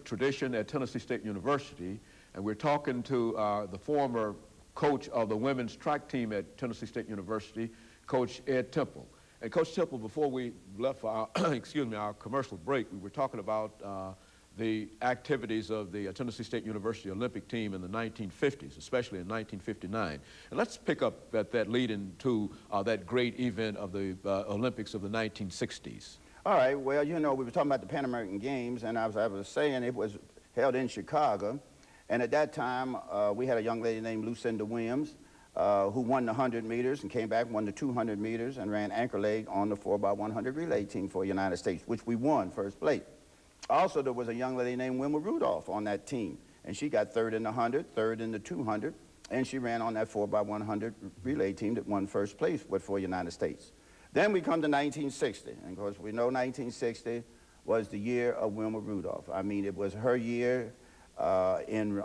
tradition at Tennessee State University, and we're talking to the former coach of the women's track team at Tennessee State University, Coach ETemple. And Coach Temple, before we left for our, excuse me, our commercial break, we were talking about the activities of the Tennessee State University Olympic team in the 1950s, especially in 1959. And let's pick up at that lead into that great event of the Olympics of the 1960s. All right, well, you know, we were talking about the Pan American Games, and as I was saying, it was held in Chicago. And at that time, we had a young lady named Lucinda Williams, who won the 100 meters and came back, won the 200 meters, and ran anchor leg on the 4x100 relay team for the United States, which we won first place. Also, there was a young lady named Wilma Rudolph on that team, and she got third in the 100, third in the 200, and she ran on that 4x100 relay team that won first place for the United States. Then we come to 1960, and of course we know 1960 was the year of Wilma Rudolph. I mean, it was her year in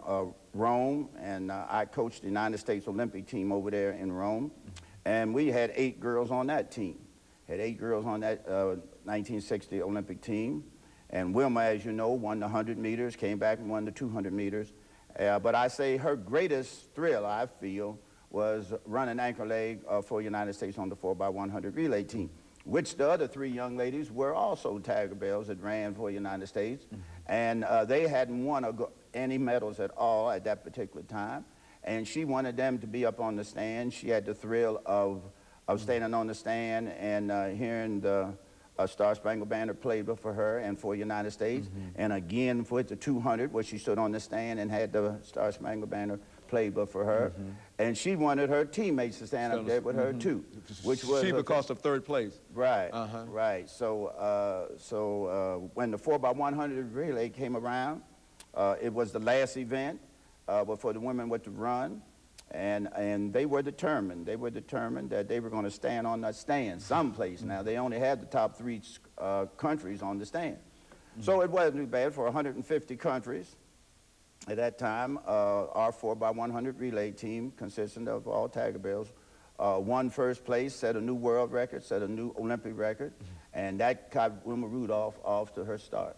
Rome, and I coached the United States Olympic team over there in Rome, and we had 8 girls on that team. Had 8 girls on that 1960 Olympic team, and Wilma, as you know, won the 100 meters, came back and won the 200 meters. But I say her greatest thrill, I feel, was running anchor leg for the United States on the 4x100 relay team, which the other 3 young ladies were also Tiger Bells that ran for the United States. And they hadn't won any medals at all at that particular time. And she wanted them to be up on the stand. She had the thrill of standing on the stand and hearing the Star Spangled Banner played for her and for the United States. And again for the 200, where she stood on the stand and had the Star Spangled Banner played for her. And she wanted her teammates to stand up there with her too, which was she because of third place. Right, right. So when the 4x100 relay came around, it was the last event before the women were to run, and they were determined. They were determined that they were going to stand on that stand someplace. Now they only had the top 3 countries on the stand, so it wasn't too bad for 150 countries. At that time, our 4x100 relay team, consisting of all Tiger Bells, won first place, set a new world record, set a new Olympic record, and that got Wilma Rudolph off to her start.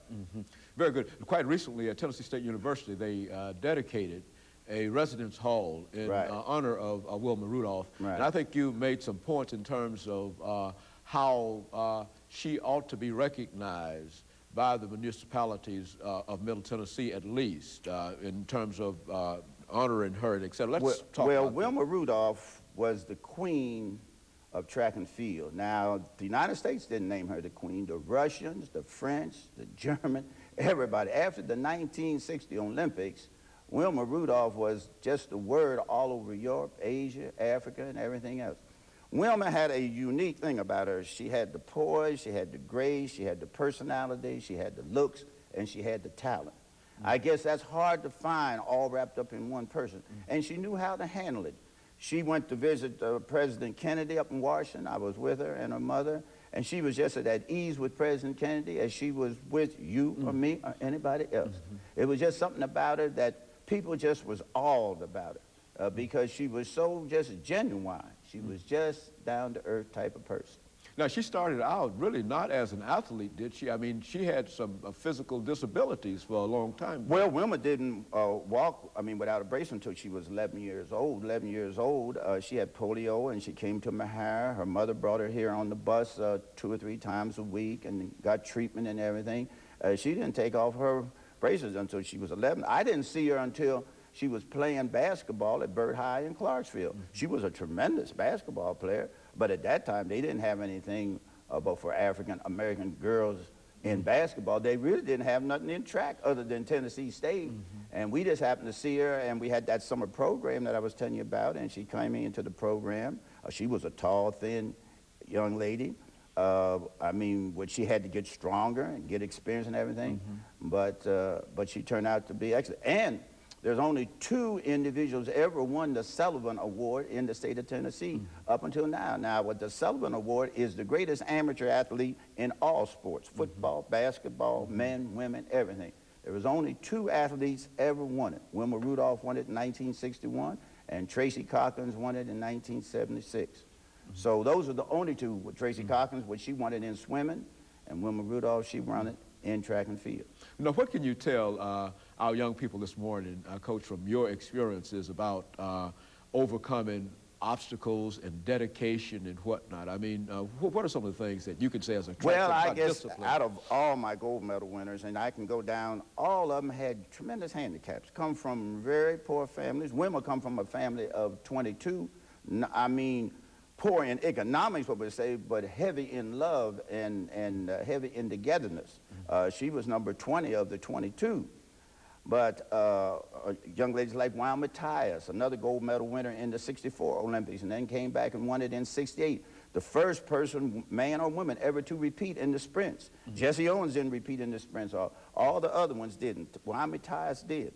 Very good. Quite recently at Tennessee State University, they dedicated a residence hall in honor of Wilma Rudolph. And I think you made some points in terms of how she ought to be recognized by the municipalities of Middle Tennessee, at least, in terms of honoring her, et cetera. Let's talk about Wilma Rudolph was the queen of track and field. Now, the United States didn't name her the queen. The Russians, the French, the German, everybody. After the 1960 Olympics, Wilma Rudolph was just the word all over Europe, Asia, Africa, and everything else. Wilma had a unique thing about her. She had the poise, she had the grace, she had the personality, she had the looks, and she had the talent. I guess that's hard to find all wrapped up in one person. And she knew how to handle it. She went to visit President Kennedy up in Washington. I was with her and her mother, and she was just at ease with President Kennedy as she was with you or me or anybody else. It was just something about her that people just was awed about her because she was so just genuine. She was just down-to-earth type of person. Now, she started out really not as an athlete, did she? I mean, she had some physical disabilities for a long time. Well, Wilma didn't walk, without a brace until she was 11 years old. 11 years old, she had polio, and she came to Mahara. Her mother brought her here on the bus 2 or 3 times a week and got treatment and everything. She didn't take off her braces until she was 11. I didn't see her until she was playing basketball at Burt High in Clarksville. She was a tremendous basketball player, but at that time they didn't have anything but for African American girls in basketball. They really didn't have nothing in track other than Tennessee State. And we just happened to see her, and we had that summer program that I was telling you about, and she came into the program. She was a tall, thin young lady. She had to get stronger and get experience and everything, but she turned out to be excellent. And there's only 2 individuals ever won the Sullivan Award in the state of Tennessee up until now. Now, what the Sullivan Award is the greatest amateur athlete in all sports, football, basketball, men, women, everything. There was only 2 athletes ever won it. Wilma Rudolph won it in 1961, and Tracy Cochins won it in 1976. So those are the only 2. With Tracy Cochins, she won it in swimming, and Wilma Rudolph, she won it in track and field. Now, what can you tell our young people this morning, Coach, from your experiences about overcoming obstacles and dedication and whatnot? I mean, what are some of the things that you could say as a track Well, I guess discipline? out of all my gold medal winners, and I can go down, all of them had tremendous handicaps, come from very poor families. Women come from a family of 22. I mean, poor in economics, what we say, but heavy in love and heavy in togetherness. She was number 20 of the 22. But young ladies like Wyoming Matthias, another gold medal winner in the '64 Olympics, and then came back and won it in '68. The first person, man or woman, ever to repeat in the sprints. Jesse Owens didn't repeat in the sprints. All the other ones didn't. Wyoming Matthias did.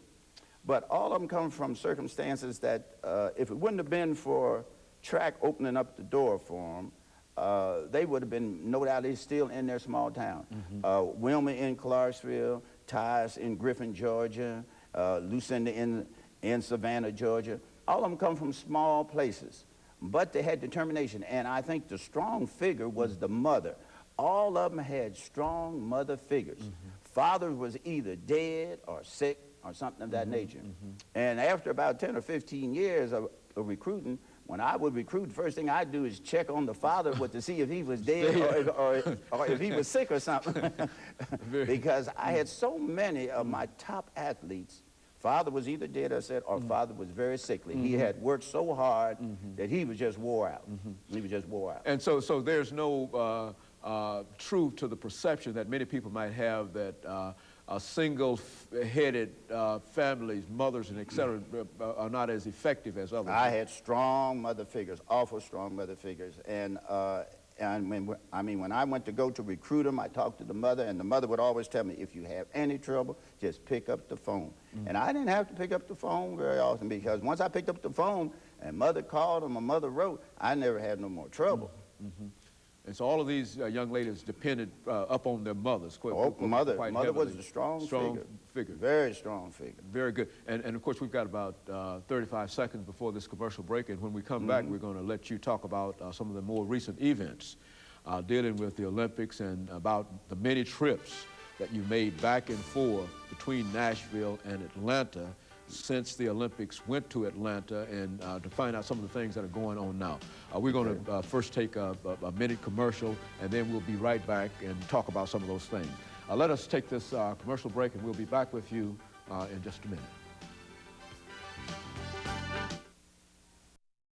But all of them come from circumstances that if it wouldn't have been for track opening up the door for them, they would have been, no doubt, still in their small town. Wilma in Clarksville, Tyus in Griffin, Georgia, Lucinda in Savannah, Georgia. All of them come from small places, but they had determination. And I think the strong figure was the mother. All of them had strong mother figures. Father was either dead or sick or something of that nature. And after about 10 or 15 years of recruiting, when I would recruit, the first thing I'd do is check on the father to see if he was dead or if he was sick or something. Because I had so many of my top athletes, father was either dead or sick, or father was very sickly. He had worked so hard that he was just wore out. He was just wore out. And so there's no truth to the perception that many people might have that single-headed families, mothers, and et cetera, are not as effective as others. I had strong mother figures, awful strong mother figures. And when I went to go to recruit them, I talked to the mother, and the mother would always tell me, if you have any trouble, just pick up the phone. And I didn't have to pick up the phone very often, because once I picked up the phone and mother called or my mother wrote, I never had no more trouble. And so all of these young ladies depended upon their mothers. Mother was a strong figure. Very strong figure. Very good. And of course, we've got about 35 seconds before this commercial break. And when we come back, we're going to let you talk about some of the more recent events dealing with the Olympics and about the many trips that you made back and forth between Nashville and Atlanta since the Olympics went to Atlanta, and to find out some of the things that are going on now. We're going to first take a minute commercial, and then we'll be right back and talk about some of those things. Let us take this commercial break, and we'll be back with you in just a minute.